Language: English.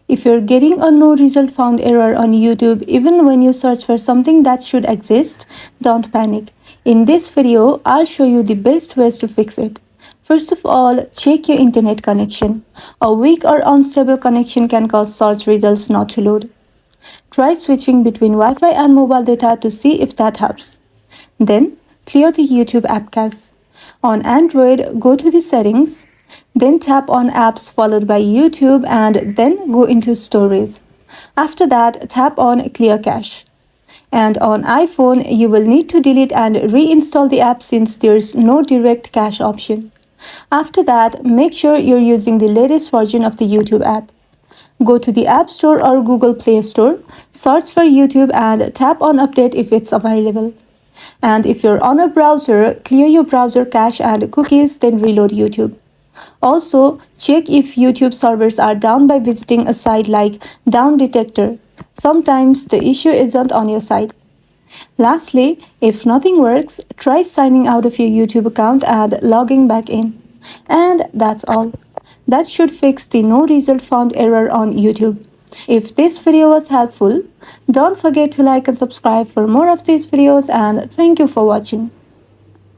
If you're getting a no result found error on YouTube even when you search for something that should exist, don't panic. In this video, I'll show you the best ways to fix it. First of all, check your internet connection. A weak or unstable connection can cause search results not to load. Try switching between Wi-Fi and mobile data to see if that helps. Then, clear the YouTube app cache. On Android, go to the settings, then tap on apps followed by YouTube and then go into storage. After that, tap on clear cache. And on iPhone, you will need to delete and reinstall the app since there's no direct cache option. After that, make sure you're using the latest version of the YouTube app. Go to the App Store or Google Play Store, search for YouTube and tap on Update if it's available. And if you're on a browser, clear your browser cache and cookies, then reload YouTube. Also, check if YouTube servers are down by visiting a site like Down Detector. Sometimes the issue isn't on your side. Lastly, if nothing works, try signing out of your YouTube account and logging back in. And that's all. That should fix the no result found error on YouTube. If this video was helpful, don't forget to like and subscribe for more of these videos, and thank you for watching.